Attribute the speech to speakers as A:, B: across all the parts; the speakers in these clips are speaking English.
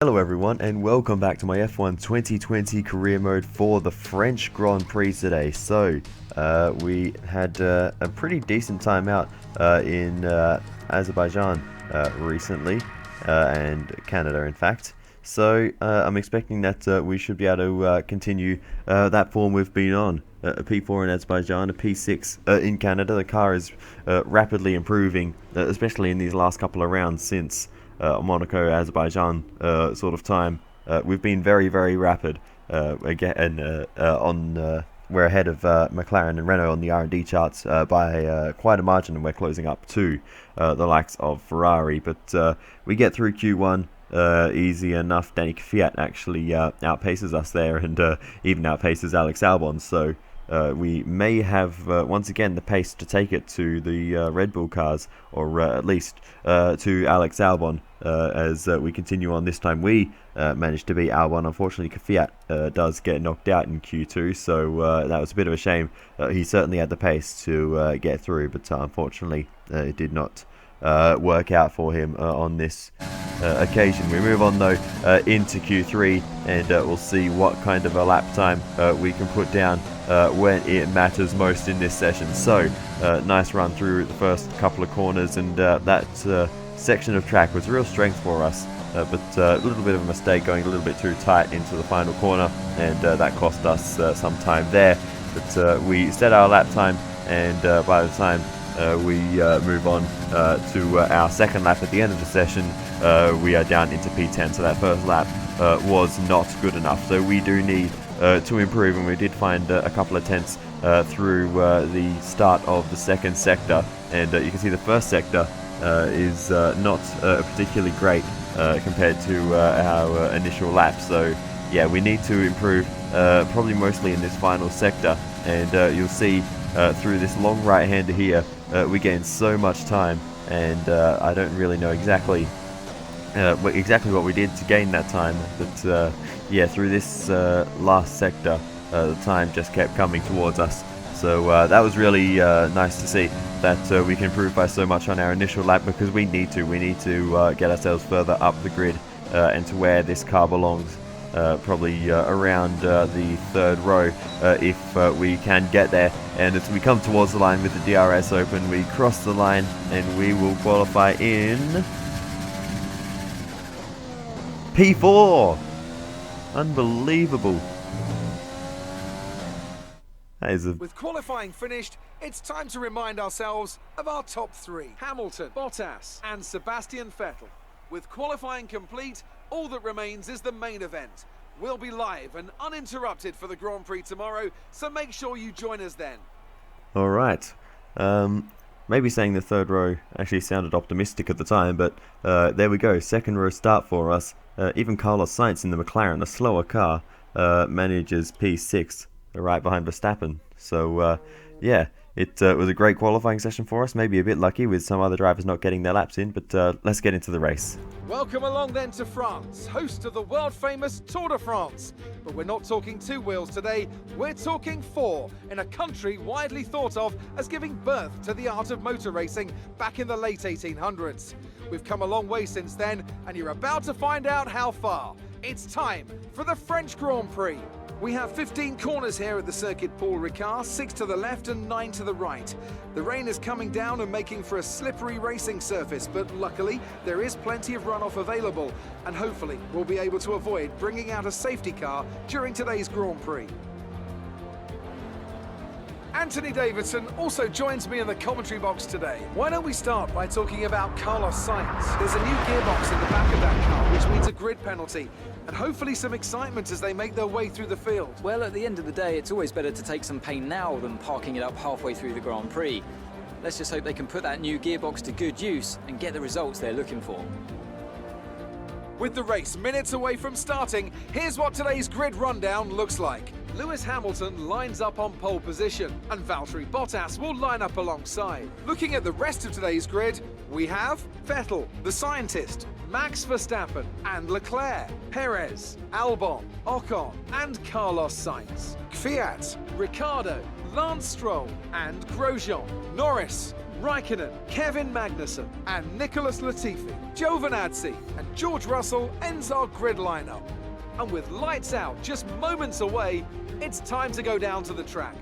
A: Hello everyone and welcome back to my F1 2020 career mode for the French Grand Prix today. So we had a pretty decent time out in Azerbaijan recently and Canada in fact. So I'm expecting that we should be able to continue that form we've been on. A P4 in Azerbaijan, a P6 in Canada. The car is rapidly improving, especially in these last couple of rounds since Monaco, Azerbaijan sort of time. We've been very rapid. Again, we're ahead of McLaren and Renault on the R&D charts by quite a margin, and we're closing up to the likes of Ferrari. But we get through Q1 easy enough. Danny Kvyat actually outpaces us there, and even outpaces Alex Albon. So we may have once again the pace to take it to the Red Bull cars, or at least to Alex Albon as we continue on. This time we managed to beat Albon. Unfortunately, Kvyat does get knocked out in Q2, so that was a bit of a shame. He certainly had the pace to get through, but unfortunately it did not work out for him on this occasion. We move on though into Q3, and we'll see what kind of a lap time we can put down when it matters most in this session. So nice run through the first couple of corners, and that section of track was a real strength for us, but a little bit of a mistake going a little bit too tight into the final corner, and that cost us some time there. But we set our lap time, and by the time we move on to our second lap at the end of the session, we are down into P10. So that first lap was not good enough. So we do need to improve, and we did find a couple of tenths through the start of the second sector. And you can see the first sector is not particularly great compared to our initial lap. So yeah, we need to improve probably mostly in this final sector. And you'll see through this long right-hander here, we gain so much time, and I don't really know exactly what we did to gain that time, but yeah, through this last sector, the time just kept coming towards us. So that was really nice to see that we can improve by so much on our initial lap, because we need to get ourselves further up the grid and to where this car belongs. Probably around the third row if we can get there. And as we come towards the line with the DRS open, we cross the line and we will qualify in P4. Unbelievable. That is
B: With qualifying finished, it's time to remind ourselves of our top three: Hamilton, Bottas and Sebastian Vettel. With qualifying complete, all that remains is the main event. We'll be live and uninterrupted for the Grand Prix tomorrow, so make sure you join us then.
A: Alright. Maybe saying the third row actually sounded optimistic at the time, but there we go. Second row start for us. Even Carlos Sainz in the McLaren, a slower car, manages P6, right behind Verstappen. So yeah, it was a great qualifying session for us. Maybe a bit lucky with some other drivers not getting their laps in, but let's get into the race.
B: Welcome along then to France, host of the world-famous Tour de France. But we're not talking two wheels today, we're talking four, in a country widely thought of as giving birth to the art of motor racing back in the late 1800s. We've come a long way since then, and you're about to find out how far. It's time for the French Grand Prix. We have 15 corners here at the Circuit Paul Ricard, 6 to the left and 9 to the right. The rain is coming down and making for a slippery racing surface, but luckily there is plenty of runoff available, and hopefully we'll be able to avoid bringing out a safety car during today's Grand Prix. Anthony Davidson also joins me in the commentary box today. Why don't we start by talking about Carlos Sainz? There's a new gearbox in the back of that car, which means a grid penalty, and hopefully some excitement as they make their way through the field.
C: Well, at the end of the day, it's always better to take some pain now than parking it up halfway through the Grand Prix. Let's just hope they can put that new gearbox to good use and get the results they're looking for.
B: With the race minutes away from starting, here's what today's grid rundown looks like. Lewis Hamilton lines up on pole position, and Valtteri Bottas will line up alongside. Looking at the rest of today's grid, we have Vettel, the scientist, Max Verstappen and Leclerc, Perez, Albon, Ocon and Carlos Sainz, Kvyat, Ricciardo, Lance Stroll and Grosjean, Norris, Raikkonen, Kevin Magnussen and Nicholas Latifi, Giovinazzi and George Russell ends our grid lineup. And with lights out just moments away, it's time to go down to the track.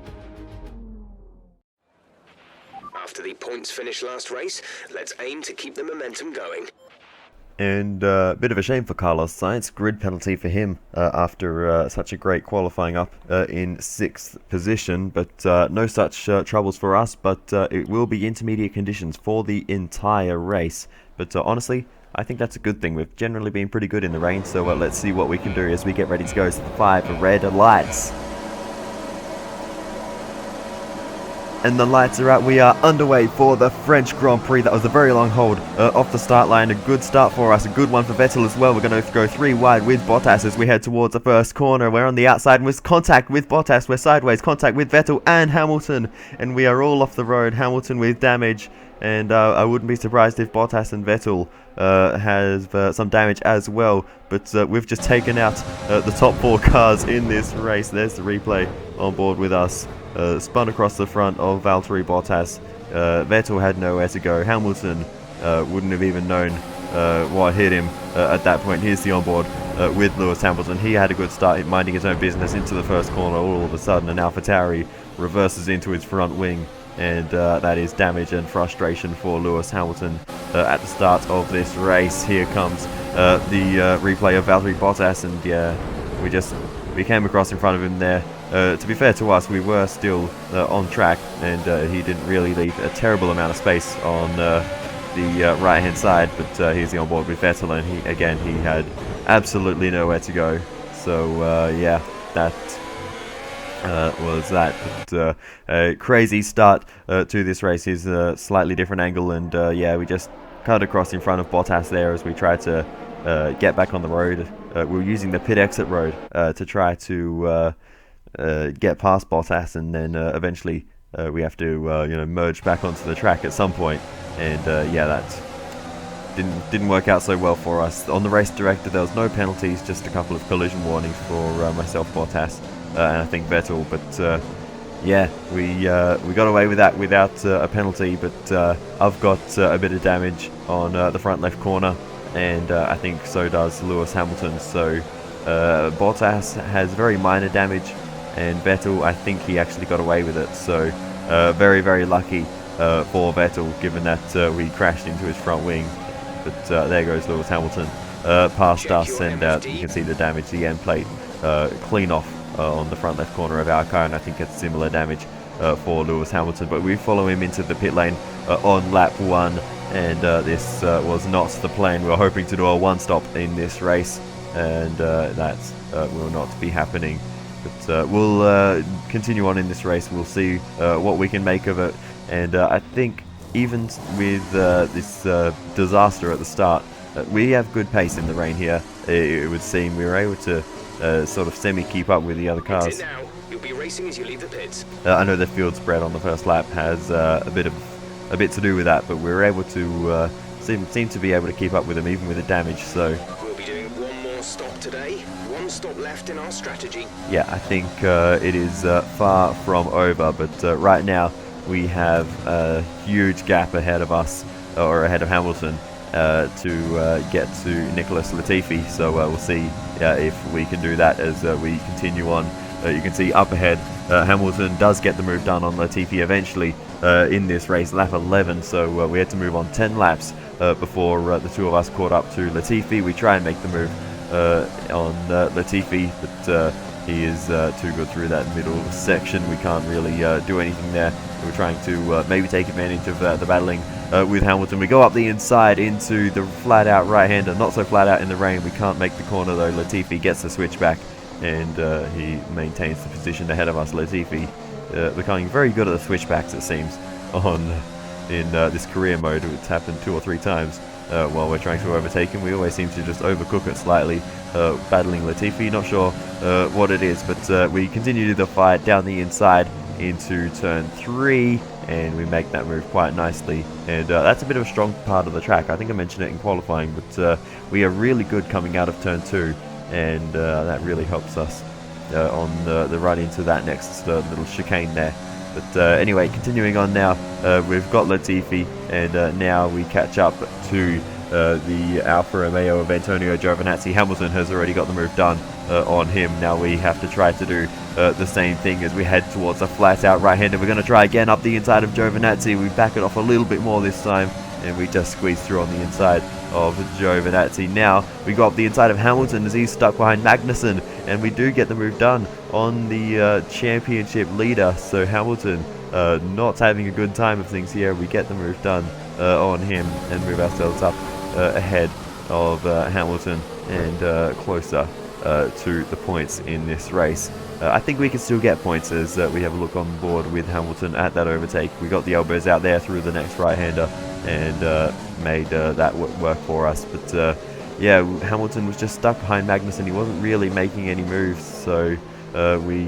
D: After the points finish last race, let's aim to keep the momentum going.
A: And a bit of a shame for Carlos Sainz, grid penalty for him after such a great qualifying up in 6th position, but no such troubles for us, but it will be intermediate conditions for the entire race. But honestly, I think that's a good thing. We've generally been pretty good in the rain, so let's see what we can do as we get ready to go to the 5 red lights. And the lights are out. We are underway for the French Grand Prix. That was a very long hold off the start line. A good start for us. A good one for Vettel as well. We're going to go 3 wide with Bottas as we head towards the first corner. We're on the outside with contact with Bottas. We're sideways. Contact with Vettel and Hamilton. And we are all off the road. Hamilton with damage. And I wouldn't be surprised if Bottas and Vettel have some damage as well. But we've just taken out the top 4 cars in this race. There's the replay on board with us. Spun across the front of Valtteri Bottas. Vettel had nowhere to go. Hamilton wouldn't have even known what hit him at that point. Here's the onboard with Lewis Hamilton. He had a good start, minding his own business into the first corner. All of a sudden, an AlphaTauri reverses into his front wing, and that is damage and frustration for Lewis Hamilton at the start of this race. Here comes the replay of Valtteri Bottas, and yeah, we came across in front of him there. To be fair to us, we were still on track, and he didn't really leave a terrible amount of space on the right-hand side, but here's the onboard with Vettel, and he had absolutely nowhere to go. So yeah, that was that. But a crazy start to this race. Is a slightly different angle, and yeah, we just cut across in front of Bottas there as we tried to get back on the road. We were using the pit exit road to try to get past Bottas, and then eventually we have to merge back onto the track at some point, and yeah, that didn't work out so well for us. On the race director, there was no penalties, just a couple of collision warnings for myself, Bottas, and I think Vettel, but yeah, we got away with that without a penalty. But I've got a bit of damage on the front left corner, and I think so does Lewis Hamilton. So Bottas has very minor damage, and Vettel, I think he actually got away with it. So very, very lucky for Vettel, given that we crashed into his front wing. But there goes Lewis Hamilton past us, and you can see the damage, the end plate clean off on the front left corner of our car, and I think it's similar damage for Lewis Hamilton. But we follow him into the pit lane on lap 1, and this was not the plan. We were hoping to do a one-stop in this race, and that will not be happening. But we'll continue on in this race. We'll see what we can make of it. And I think even with this disaster at the start, we have good pace in the rain here. It would seem we were able to sort of semi-keep up with the other cars.
D: Now. You'll be racing as you leave the pits.
A: I know the field spread on the first lap has a bit to do with that, but we were able to seem to be able to keep up with them even with the damage. So
D: we'll be doing one more stop today. One stop left in our strategy.
A: Yeah, I think it is far from over, but right now we have a huge gap ahead of us, or ahead of Hamilton, to get to Nicholas Latifi. So we'll see if we can do that as we continue on. You can see up ahead, Hamilton does get the move done on Latifi eventually in this race, lap 11. So we had to move on 10 laps before the two of us caught up to Latifi. We try and make the move on Latifi, but he is too good through that middle section. We can't really do anything there. We're trying to maybe take advantage of the battling with Hamilton. We go up the inside into the flat-out right-hander, not so flat-out in the rain. We can't make the corner though. Latifi gets the switchback, and he maintains the position ahead of us. Latifi becoming very good at the switchbacks, it seems, in this career mode. It's happened 2 or 3 times while we're trying to overtake him. We always seem to just overcook it slightly, battling Latifi. Not sure what it is, but we continue the fight down the inside into turn 3, and we make that move quite nicely. And that's a bit of a strong part of the track. I think I mentioned it in qualifying, but we are really good coming out of turn 2, and that really helps us on the run into that next little chicane there. But anyway, continuing on now, we've got Latifi, and now we catch up to the Alfa Romeo of Antonio Giovinazzi. Hamilton has already got the move done on him. Now we have to try to do the same thing as we head towards a flat-out right-hander. We're going to try again up the inside of Giovinazzi. We back it off a little bit more this time, and we just squeeze through on the inside of Giovinazzi. Now we go up the inside of Hamilton as he's stuck behind Magnussen, and we do get the move done on the championship leader. So Hamilton not having a good time of things here. We get the move done on him and move ourselves up ahead of Hamilton and closer to the points in this race. I think we can still get points as we have a look on board with Hamilton at that overtake. We got the elbows out there through the next right-hander and made that work for us. But yeah, Hamilton was just stuck behind Magnussen. He wasn't really making any moves, so we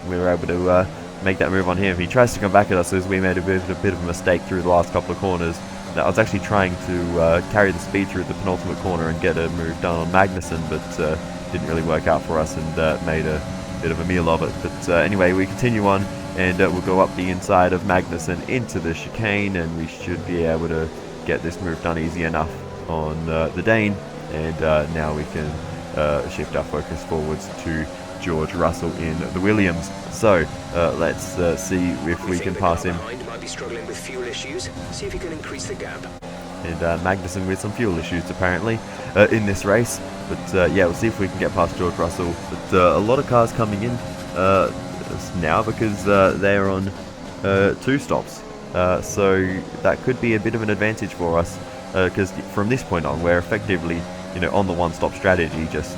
A: were able to make that move on him. He tries to come back at us as we made a bit of a mistake through the last couple of corners. I was actually trying to carry the speed through the penultimate corner and get a move done on Magnussen, but didn't really work out for us and made a bit of a meal of it. But anyway, we continue on, and we'll go up the inside of Magnussen into the chicane, and we should be able to get this move done easy enough on the Dane. And now we can shift our focus forwards to George Russell in the Williams. So let's see if we can pass him.
D: Might be struggling with fuel issues. See if you can increase the gap.
A: And Magnussen with some fuel issues apparently in this race. But yeah, we'll see if we can get past George Russell. But a lot of cars coming in now because they're on 2 stops. So that could be a bit of an advantage for us because from this point on we're effectively, on the one-stop strategy, just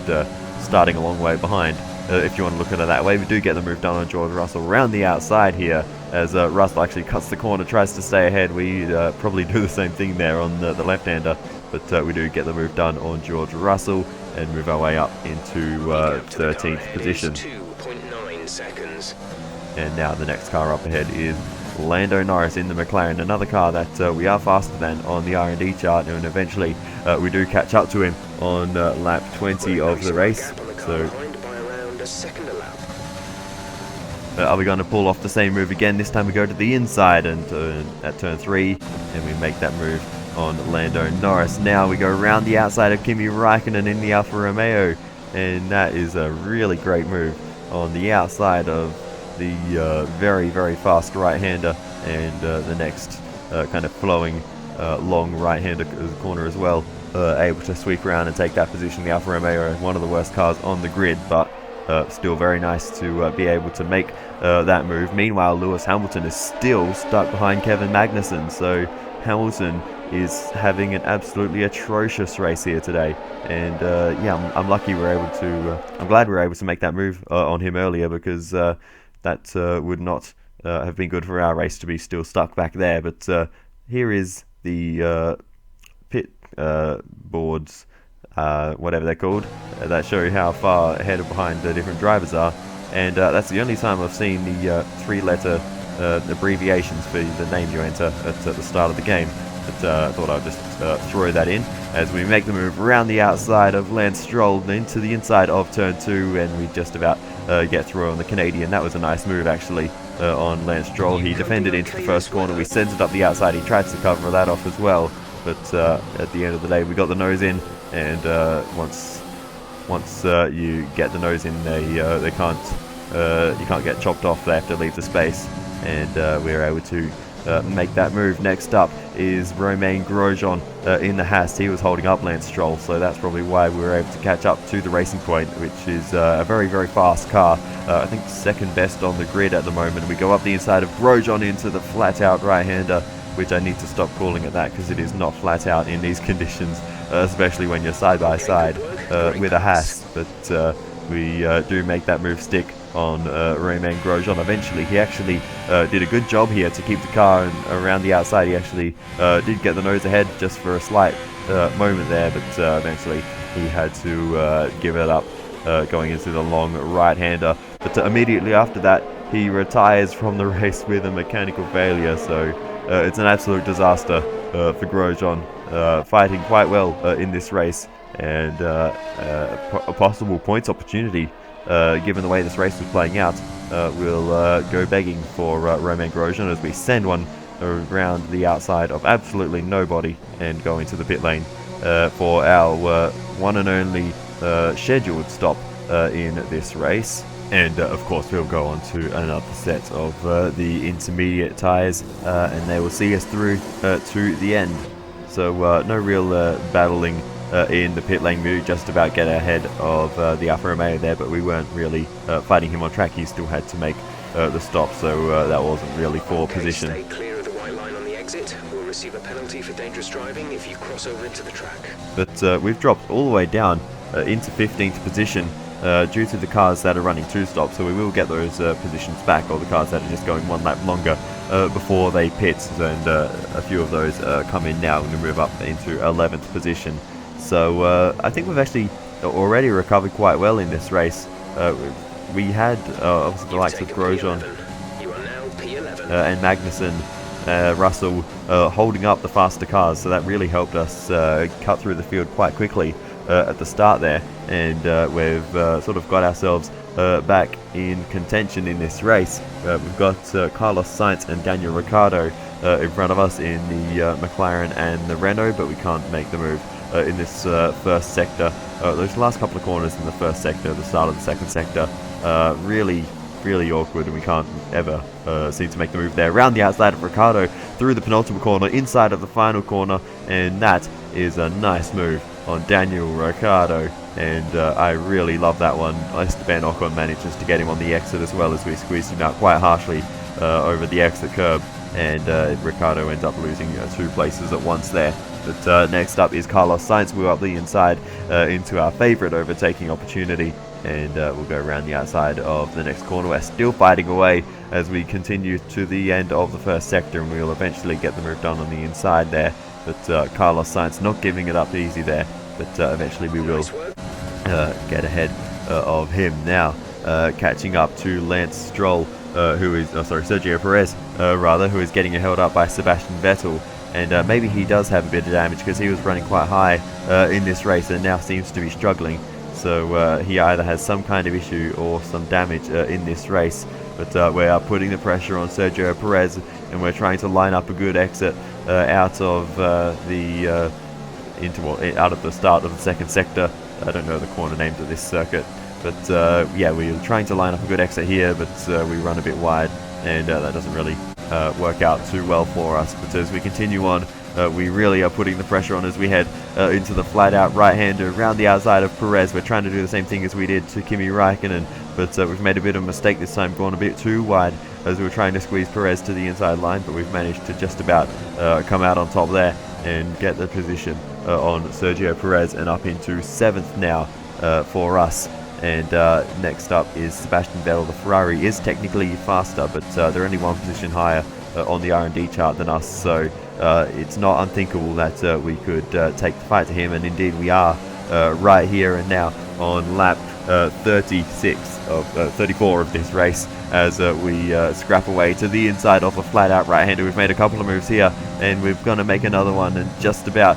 A: starting a long way behind. If you want to look at it that way, we do get the move done on George Russell around the outside here as Russell actually cuts the corner, tries to stay ahead. We probably do the same thing there on the left-hander, but we do get the move done on George Russell and move our way up into 13th position.
D: 2.9 seconds.
A: And now the next car up ahead is Lando Norris in the McLaren, another car that we are faster than on the R&D chart, and eventually we do catch up to him on lap 20 of the race. So are we going to pull off the same move again? This time we go to the inside and at turn 3, and we make that move on Lando Norris. Now we go around the outside of Kimi Raikkonen in the Alfa Romeo, and that is a really great move on the outside of the very, very fast right-hander, and the next kind of flowing long right-hander corner as well. Able to sweep around and take that position. The Alfa Romeo, one of the worst cars on the grid, but still very nice to be able to make that move. Meanwhile, Lewis Hamilton is still stuck behind Kevin Magnussen, so Hamilton is having an absolutely atrocious race here today. And yeah, I'm lucky we're able to. I'm glad we were able to make that move on him earlier, because that would not have been good for our race to be still stuck back there. But here is the pit boards, whatever they're called, that show how far ahead or behind the different drivers are. And that's the only time I've seen the 3-letter abbreviations for the names you enter at the start of the game. But I thought I'd just throw that in as we make the move around the outside of Lance Stroll into the inside of turn 2, and we just about get through on the Canadian. That was a nice move actually on Lance Stroll. He defended into the first corner, we sent it up the outside, he tried to cover that off as well, but at the end of the day we got the nose in, and once you get the nose in, they can't you can't get chopped off, they have to leave the space, and we're able to make that move. Next up is Romain Grosjean in the Haas. He was holding up Lance Stroll, so that's probably why we were able to catch up to the Racing Point, which is a very, very fast car. I think second best on the grid at the moment. We go up the inside of Grosjean into the flat-out right-hander, which I need to stop calling it that because it is not flat out in these conditions, especially when you're side by side with a Haas. But we do make that move stick on Romain Grosjean eventually. He actually did a good job here to keep the car around the outside. He actually did get the nose ahead just for a slight moment there, but eventually he had to give it up going into the long right-hander. But immediately after that, he retires from the race with a mechanical failure, so it's an absolute disaster for Grosjean, fighting quite well in this race, and a possible points opportunity, given the way this race was playing out, will go begging for Romain Grosjean as we send one around the outside of absolutely nobody and go into the pit lane for our one and only scheduled stop in this race. And of course we'll go on to another set of the intermediate tyres, and they will see us through to the end. So no real battling in the pit lane mood, just about get ahead of the Alfa Romeo there, but we weren't really fighting him on track. He still had to make the stop, so that wasn't really for position.
D: Stay clear of the white line on the exit. We'll receive a penalty for dangerous driving if you cross over into the track. But
A: we've dropped all the way down into 15th position due to the cars that are running 2 stops, so we will get those positions back, or the cars that are just going 1 lap longer before they pit, and a few of those come in now and move up into 11th position. So I think we've actually already recovered quite well in this race. We had obviously the likes of Grosjean and Magnussen, Russell holding up the faster cars, so that really helped us cut through the field quite quickly at the start there, and we've sort of got ourselves back in contention in this race. We've got Carlos Sainz and Daniel Ricciardo in front of us in the McLaren and the Renault, but we can't make the move in this first sector. Those last couple of corners in the first sector, the start of the second sector, really awkward, and we can't ever seem to make the move there. Around the outside of Ricciardo, through the penultimate corner, inside of the final corner, and that is a nice move on Daniel Ricciardo, and I really love that one. Esteban Ocon manages to get him on the exit as well, as we squeezed him out quite harshly over the exit curb, and Ricciardo ends up losing 2 places at once there. But next up is Carlos Sainz. We're up the inside into our favourite overtaking opportunity, and we'll go around the outside of the next corner. We're still fighting away as we continue to the end of the first sector, and we'll eventually get the move done on the inside there. But Carlos Sainz not giving it up easy there, but eventually we will get ahead of him now, catching up to Lance Stroll, Sergio Perez, who is getting held up by Sebastian Vettel. And maybe he does have a bit of damage, because he was running quite high in this race and now seems to be struggling. So he either has some kind of issue or some damage in this race. But we are putting the pressure on Sergio Perez, and we're trying to line up a good exit out of out of the start of the second sector. I don't know the corner names of this circuit, but yeah, we're trying to line up a good exit here, but we run a bit wide, and that doesn't really work out too well for us. But as we continue on, we really are putting the pressure on as we head into the flat-out right-hander around the outside of Perez. We're trying to do the same thing as we did to Kimi Räikkönen, but we've made a bit of a mistake this time, gone a bit too wide as we were trying to squeeze Perez to the inside line, but we've managed to just about come out on top there and get the position on Sergio Perez, and up into 7th now for us. And next up is Sebastian Vettel. The Ferrari is technically faster, but they're only 1 position higher on the R&D chart than us, so it's not unthinkable that we could take the fight to him, and indeed we are right here and now on lap 34 of this race, as we scrap away to the inside of a flat-out right-hander. We've made a couple of moves here, and we're going to make another one and just about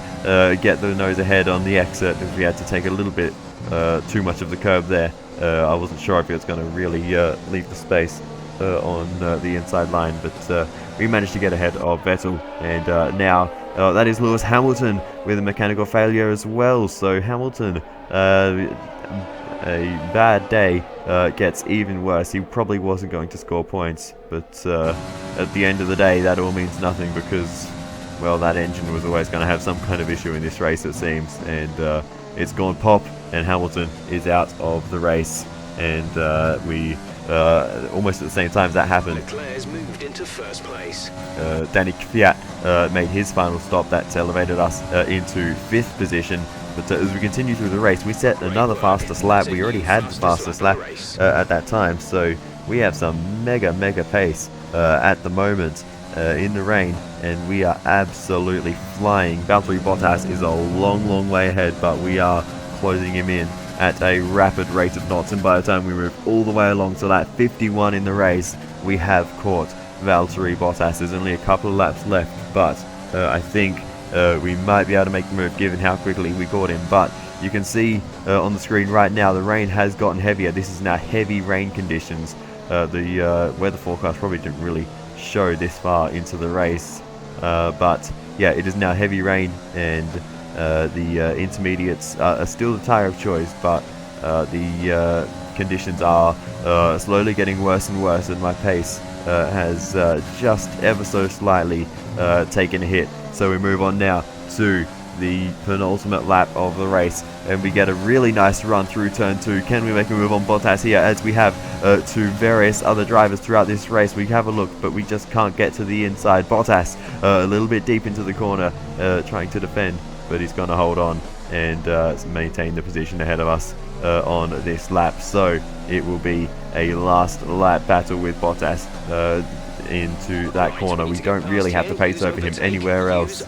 A: get the nose ahead on the exit, as we had to take a little bit too much of the curb there. I wasn't sure if it was going to really leave the space on the inside line, but we managed to get ahead of Vettel, and now that is Lewis Hamilton with a mechanical failure as well. So Hamilton, a bad day gets even worse. He probably wasn't going to score points, but at the end of the day that all means nothing, because, well, that engine was always going to have some kind of issue in this race, it seems, and it's gone pop, and Hamilton is out of the race. And we almost at the same time as that happened,
D: Leclerc's moved into first place.
A: Danny Kvyat made his final stop. That's elevated us into 5th position. But as we continue through the race, we set another fastest lap. We already had the fastest lap at that time, so we have some mega pace at the moment in the rain, and we are absolutely flying. Valtteri Bottas is a long way ahead, but we are closing him in at a rapid rate of knots, and by the time we move all the way along to lap 51 in the race, we have caught Valtteri Bottas. There's only a couple of laps left, but I think we might be able to make the move given how quickly we caught him. But you can see on the screen right now the rain has gotten heavier. This is now heavy rain conditions. The weather forecast probably didn't really show this far into the race, but yeah, it is now heavy rain, and the intermediates are still the tyre of choice, but the conditions are slowly getting worse and worse, and my pace has just ever so slightly taken a hit. So we move on now to the penultimate lap of the race, and we get a really nice run through turn 2. Can we make a move on Bottas here, as we have to various other drivers throughout this race? We have a look, but we just can't get to the inside. Bottas a little bit deep into the corner, trying to defend, but he's going to hold on and maintain the position ahead of us on this lap. So it will be a last lap battle with Bottas into that corner. We don't really have the pace over him anywhere else.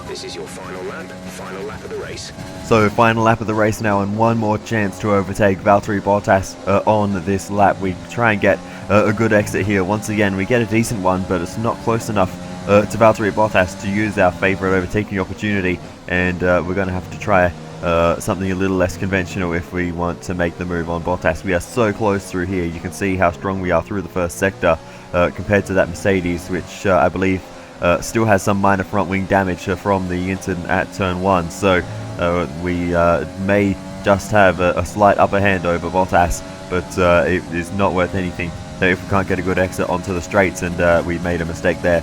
D: This is your final lap of the race.
A: So final lap of the race now, and one more chance to overtake Valtteri Bottas on this lap. We try and get a good exit here. Once again, we get a decent one, but it's not close enough to Valtteri Bottas to use our favourite overtaking opportunity, and we're going to have to try something a little less conventional if we want to make the move on Bottas. We are so close through here. You can see how strong we are through the first sector compared to that Mercedes, which I believe still has some minor front wing damage from the incident at turn 1. So we may just have a slight upper hand over Bottas, but it is not worth anything if we can't get a good exit onto the straights, and we made a mistake there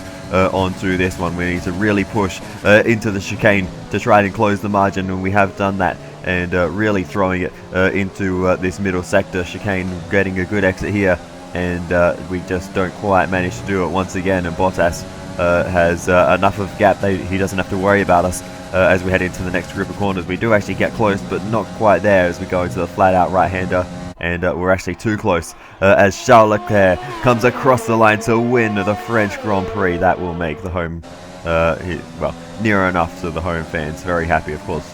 A: onto this one. We need to really push into the chicane to try and close the margin, and we have done that, and really throwing it into this middle sector chicane, getting a good exit here, and we just don't quite manage to do it once again, and Bottas has enough of gap that he doesn't have to worry about us as we head into the next group of corners. We do actually get close, but not quite there as we go into the flat out right-hander, and we're actually too close as Charles Leclerc comes across the line to win the French Grand Prix. That will make the home, well, near enough to the home fans very happy. Of course,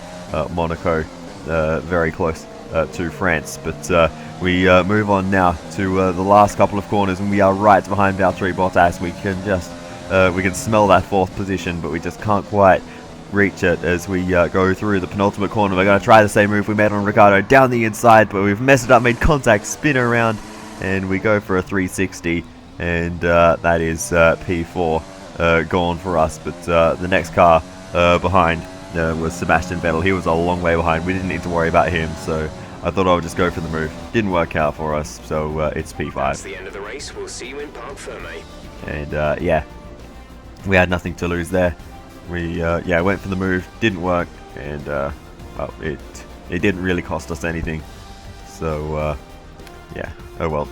A: Monaco very close to France, but we move on now to the last couple of corners, and we are right behind Valtteri Bottas. We can just we can smell that 4th position, but we just can't quite reach it as we go through the penultimate corner. We're going to try the same move we made on Ricciardo down the inside, but we've messed it up, made contact, spin around, and we go for a 360, and that is P4 gone for us. But the next car behind was Sebastian Vettel. He was a long way behind. We didn't need to worry about him, so I thought I would just go for the move. Didn't work out for us, so it's P5.
D: That's the end of the race. We'll see you in Parc Fermé.
A: And yeah, we had nothing to lose there. We yeah, went for the move, didn't work, and well, it didn't really cost us anything. So yeah, oh well.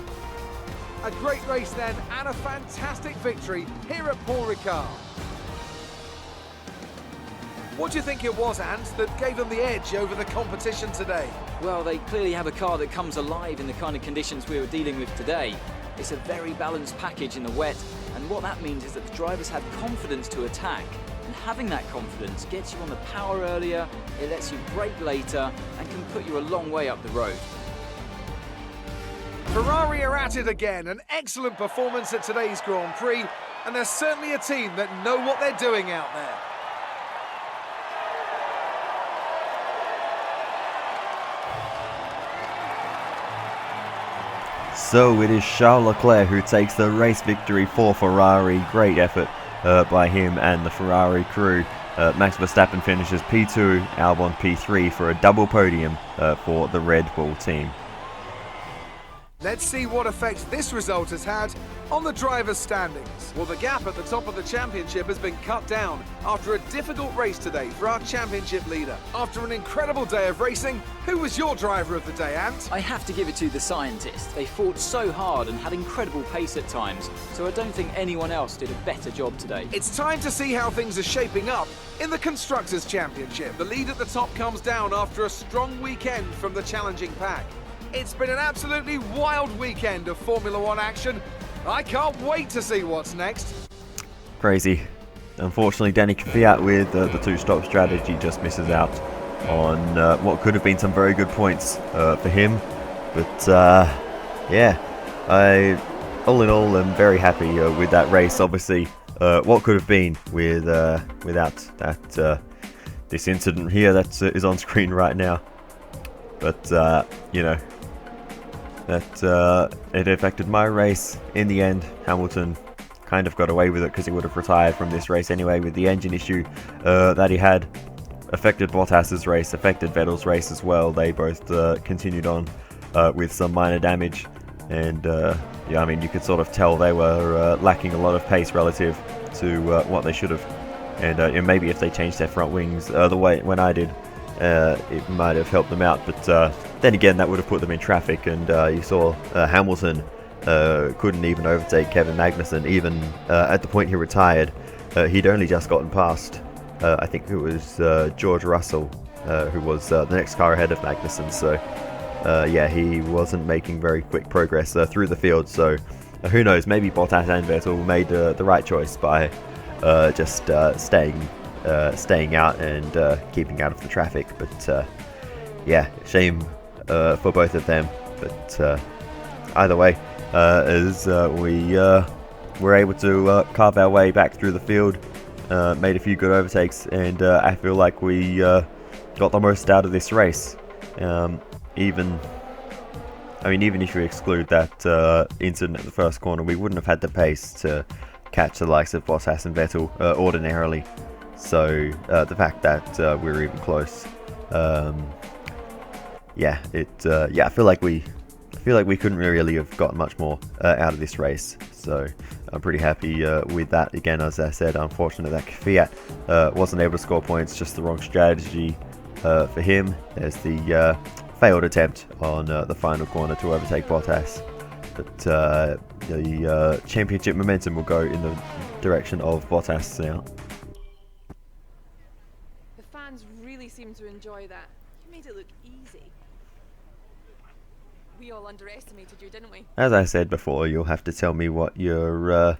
B: A great race then, and a fantastic victory here at Paul Ricard. What do you think it was, Ant, that gave them the edge over the competition today?
C: Well, they clearly have a car that comes alive in the kind of conditions we were dealing with today. It's a very balanced package in the wet, and what that means is that the drivers had confidence to attack. And having that confidence gets you on the power earlier, it lets you brake later, and can put you a long way up the road.
B: Ferrari are at it again, an excellent performance at today's Grand Prix, and they're certainly a team that know what they're doing out there.
A: So it is Charles Leclerc who takes the race victory for Ferrari. Great effort by him and the Ferrari crew. Max Verstappen finishes P2, Albon P3 for a double podium for the Red Bull team.
B: Let's see what effect this result has had on the drivers' standings. Well, the gap at the top of the championship has been cut down after a difficult race today for our championship leader. After an incredible day of racing, who was your driver of the day, Ant?
C: I have to give it to the scientists. They fought so hard and had incredible pace at times, so I don't think anyone else did a better job today.
B: It's time to see how things are shaping up in the Constructors' Championship. The lead at the top comes down after a strong weekend from the challenging pack. It's been an absolutely wild weekend of Formula One action. I can't wait to see what's next.
A: Crazy. Unfortunately, Danny Kvyat with the two-stop strategy just misses out on what could have been some very good points for him. But yeah, I all in all am very happy with that race. Obviously, what could have been with without that this incident here that is on screen right now. But you know, that it affected my race in the end. Hamilton kind of got away with it because he would have retired from this race anyway, with the engine issue that he had. Affected Bottas's race, affected Vettel's race as well. They both continued on with some minor damage, and yeah, I mean, you could sort of tell they were lacking a lot of pace relative to what they should have. And maybe if they changed their front wings the way when I did, it might have helped them out. But then again, that would have put them in traffic, and you saw Hamilton couldn't even overtake Kevin Magnussen, even at the point he retired. He'd only just gotten past, I think it was George Russell, who was the next car ahead of Magnussen. So yeah, he wasn't making very quick progress through the field. So who knows, maybe Bottas and Vettel made the right choice by just staying out and keeping out of the traffic. But yeah, shame for both of them. But either way, as we were able to carve our way back through the field, made a few good overtakes, and I feel like we got the most out of this race. Even if you exclude that incident at the first corner, we wouldn't have had the pace to catch the likes of Bottas and Vettel ordinarily. So the fact that we were even close, yeah, I feel like we couldn't really have gotten much more out of this race. So I'm pretty happy with that. Again, as I said, unfortunate that Fiat wasn't able to score points, just the wrong strategy for him. There's the failed attempt on the final corner to overtake Bottas. But the championship momentum will go in the direction of Bottas now.
E: The fans really seem to enjoy that. You made it look easy. We all underestimated you, didn't we?
A: As I said before, you'll have to tell me what your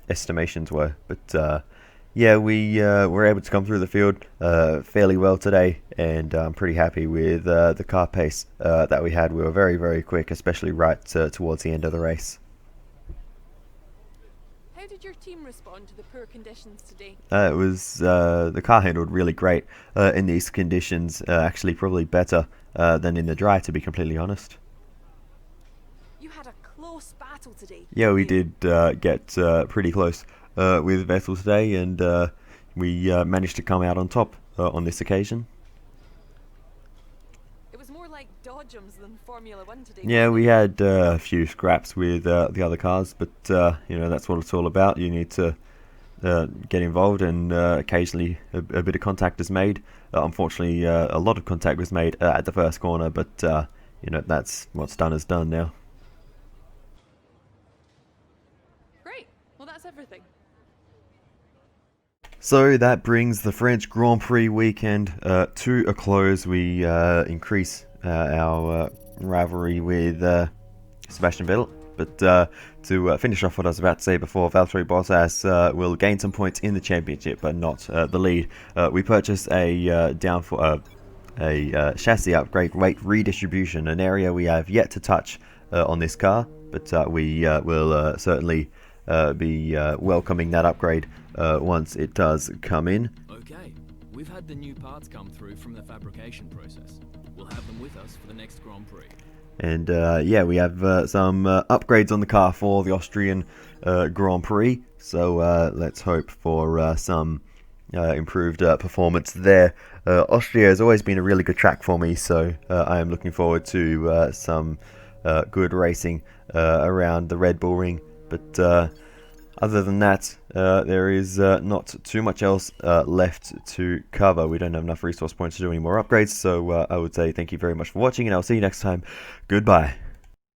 A: estimations were. But yeah, we were able to come through the field fairly well today, and I'm pretty happy with the car pace that we had. We were very, very quick, especially right towards the end of the race.
E: How did your team respond to the poor conditions today?
A: It was the car handled really great in these conditions. Actually, probably better than in the dry, to be completely honest.
E: You had a close battle today.
A: Yeah, we did get pretty close with Vettel today, and we managed to come out on top on this occasion.
E: It was more like dodgems than Formula 1 today.
A: Yeah, we had a few scraps with the other cars, but you know, that's what it's all about. You need to get involved, and occasionally a bit of contact is made. Unfortunately, a lot of contact was made at the first corner, but you know, that's what's done is done now.
E: Great. Well, that's everything.
A: So that brings the French Grand Prix weekend to a close. We increase our rivalry with Sebastian Vettel. But to finish off what I was about to say before, Valtteri Bottas will gain some points in the championship, but not the lead. We purchased a chassis upgrade, weight redistribution, an area we have yet to touch on this car, but we will certainly be welcoming that upgrade once it does come in.
F: Okay, we've had the new parts come through from the fabrication process. We'll have them with us for the next Grand Prix.
A: And yeah, we have some upgrades on the car for the Austrian Grand Prix, so let's hope for some improved performance there. Austria has always been a really good track for me, so I am looking forward to some good racing around the Red Bull Ring. But other than that, there is not too much else left to cover. We don't have enough resource points to do any more upgrades, so I would say thank you very much for watching, and I'll see you next time. Goodbye.